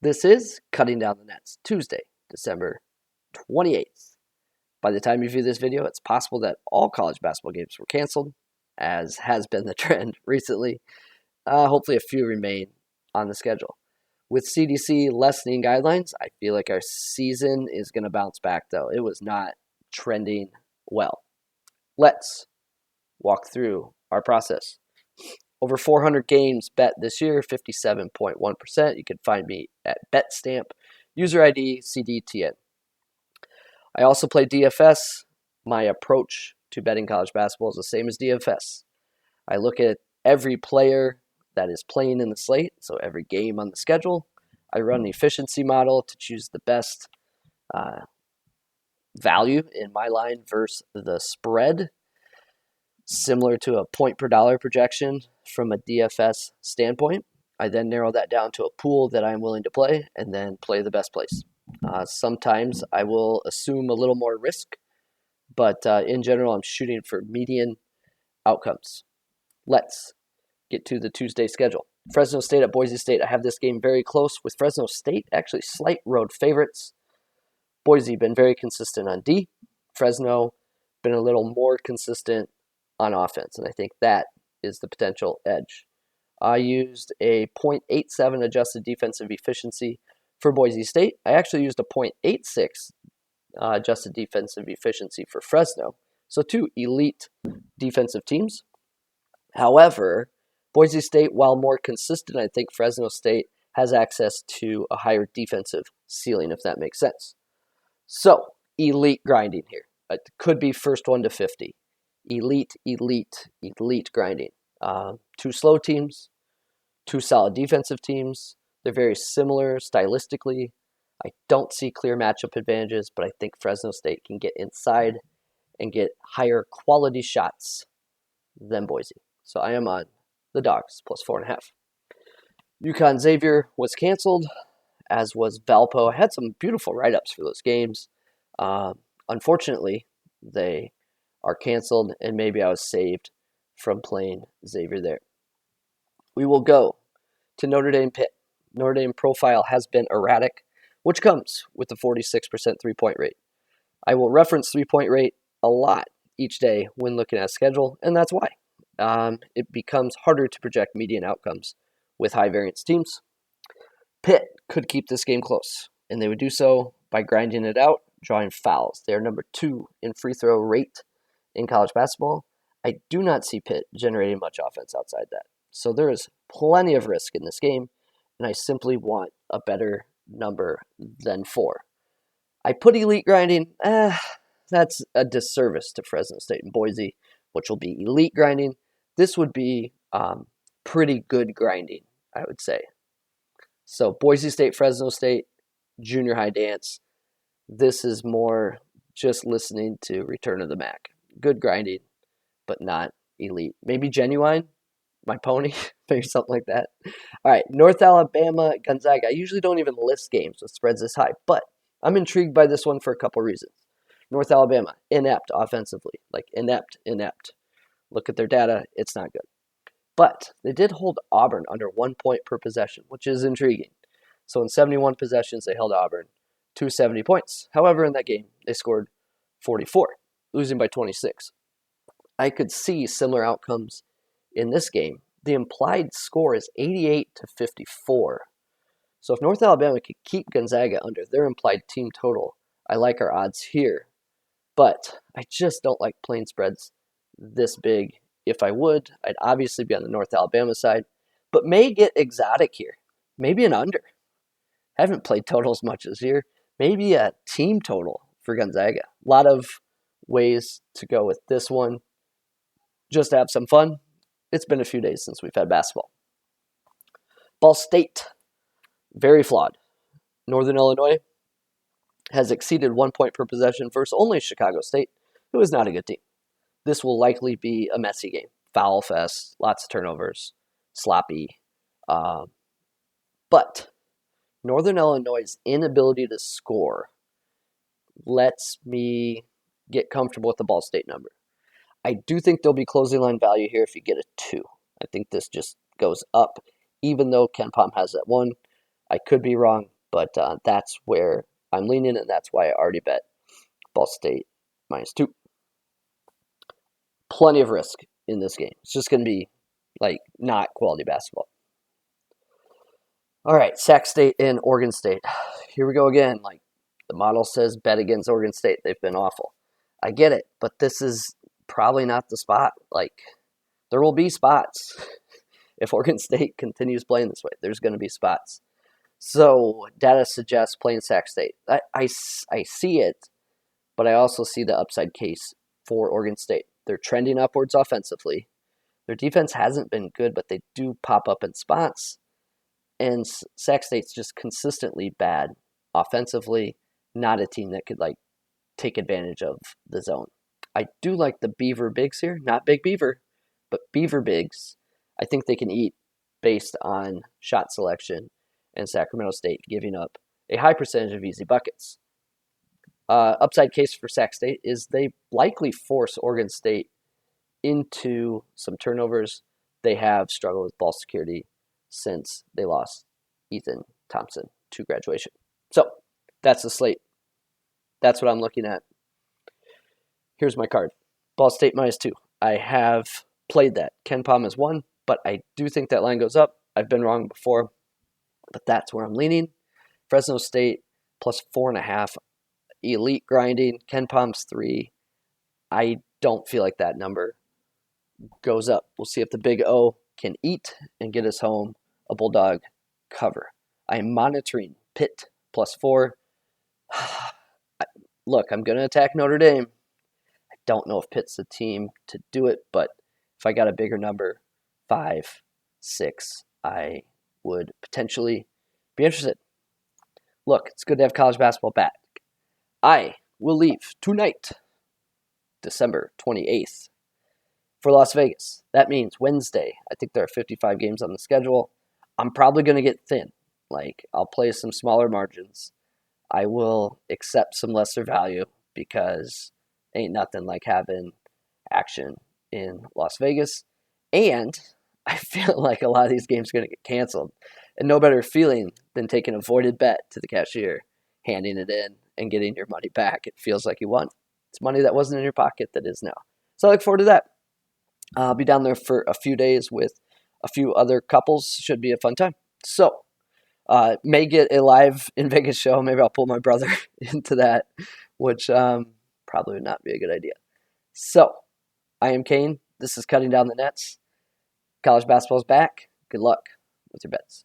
This is Cutting Down the Nets, Tuesday, December 28th. By the time you view this video, it's possible that all college basketball games were canceled, as has been the trend recently. Hopefully a few remain on the schedule. With CDC lessening guidelines, I feel like our season is going to bounce back, though. It was not trending well. Let's walk through our process. Over 400 games bet this year, 57.1%. You can find me at BetStamp, user ID CDTN. I also play DFS. My approach to betting college basketball is the same as DFS. I look at every player that is playing in the slate, so every game on the schedule. I run an efficiency model to choose the best value in my line versus the spread, similar to a point per dollar projection from a DFS standpoint. I then narrow that down to a pool that I'm willing to play and then play the best place. Sometimes I will assume a little more risk, but in general, I'm shooting for median outcomes. Let's get to the Tuesday schedule. Fresno State at Boise State. I have this game very close with Fresno State, actually slight road favorites. Boise been very consistent on D. Fresno been a little more consistent on offense, and I think that is the potential edge. I used a 0.87 adjusted defensive efficiency for Boise State. I actually used a 0.86 adjusted defensive efficiency for Fresno. So two elite defensive teams. However, Boise State, while more consistent, I think Fresno State has access to a higher defensive ceiling, if that makes sense. So, elite grinding here. It could be first 1 to 50. Elite grinding. Two slow teams, two solid defensive teams. They're very similar stylistically. I don't see clear matchup advantages, but I think Fresno State can get inside and get higher quality shots than Boise. So I am on the Dogs, plus 4.5. UConn Xavier was canceled, as was Valpo. I had some beautiful write-ups for those games. Unfortunately, they are canceled, and maybe I was saved from playing Xavier there. We will go to Notre Dame Pitt. Notre Dame profile has been erratic, which comes with the 46% three-point rate. I will reference three-point rate a lot each day when looking at a schedule, and that's why. It becomes harder to project median outcomes with high-variance teams. Pitt could keep this game close, and they would do so by grinding it out, drawing fouls. They are number 2 in free throw rate in college basketball. I do not see Pitt generating much offense outside that. So there is plenty of risk in this game, and I simply want a better number than 4. I put elite grinding. That's a disservice to Fresno State and Boise, which will be elite grinding. This would be pretty good grinding, I would say. So Boise State, Fresno State, junior high dance. This is more just listening to Return of the Mac. Good grinding, but not elite. Maybe Genuine, my pony, maybe something like that. All right, North Alabama, Gonzaga. I usually don't even list games with spreads this high, but I'm intrigued by this one for a couple reasons. North Alabama, inept offensively, like inept. Look at their data, it's not good. But they did hold Auburn under 1 point per possession, which is intriguing. So in 71 possessions, they held Auburn to 70 points. However, in that game, they scored 44, losing by 26. I could see similar outcomes in this game. The implied score is 88 to 54. So if North Alabama could keep Gonzaga under their implied team total, I like our odds here. But I just don't like playing spreads this big. If I would, I'd obviously be on the North Alabama side, but may get exotic here. Maybe an under. Haven't played totals much this year. Maybe a team total for Gonzaga. A lot of ways to go with this one. Just to have some fun. It's been a few days since we've had basketball. Ball State, very flawed. Northern Illinois has exceeded 1 point per possession versus only Chicago State, who is not a good team. This will likely be a messy game. Foul fest, lots of turnovers, sloppy. But Northern Illinois' inability to score lets me get comfortable with the Ball State number. I do think there'll be closing line value here if you get a 2. I think this just goes up, even though KenPom has that 1. I could be wrong. But that's where I'm leaning, and that's why I already bet Ball State -2. Plenty of risk in this game. It's just going to be like not quality basketball. All right, Sac State and Oregon State. Here we go again. Like the model says, bet against Oregon State. They've been awful. I get it, but this is probably not the spot. Like there will be spots. If Oregon State continues playing this way, there's going to be spots. So data suggests playing Sac State. I see it, but I also see the upside case for Oregon State. They're trending upwards offensively. Their defense hasn't been good, but they do pop up in spots. And Sac State's just consistently bad offensively, not a team that could like take advantage of the zone. I do like the Beaver Bigs here, not Big Beaver, but Beaver Bigs. I think they can eat based on shot selection and Sacramento State giving up a high percentage of easy buckets. Upside case for Sac State is they likely force Oregon State into some turnovers. They have struggled with ball security since they lost Ethan Thompson to graduation. So that's the slate. That's what I'm looking at. Here's my card. Ball State -2. I have played that. Ken Pom is 1, but I do think that line goes up. I've been wrong before, but that's where I'm leaning. Fresno State +4.5. Elite grinding. Ken Pom's 3. I don't feel like that number goes up. We'll see if the Big O can eat and get us home a Bulldog cover. I am monitoring Pitt +4. Look, I'm going to attack Notre Dame. I don't know if Pitt's the team to do it, but if I got a bigger number, 5, 6, I would potentially be interested. Look, it's good to have college basketball back. I will leave tonight, December 28th, for Las Vegas. That means Wednesday. I think there are 55 games on the schedule. I'm probably going to get thin. Like, I'll play some smaller margins. I will accept some lesser value because ain't nothing like having action in Las Vegas. And I feel like a lot of these games are going to get canceled. And no better feeling than taking a voided bet to the cashier, handing it in, and getting your money back. It feels like you won. It's money that wasn't in your pocket that is now. So I look forward to that. I'll be down there for a few days with a few other couples. Should be a fun time. So, may get a live in Vegas show. Maybe I'll pull my brother into that, which probably would not be a good idea. So, I am Kane. This is Cutting Down the Nets. College basketball's back. Good luck with your bets.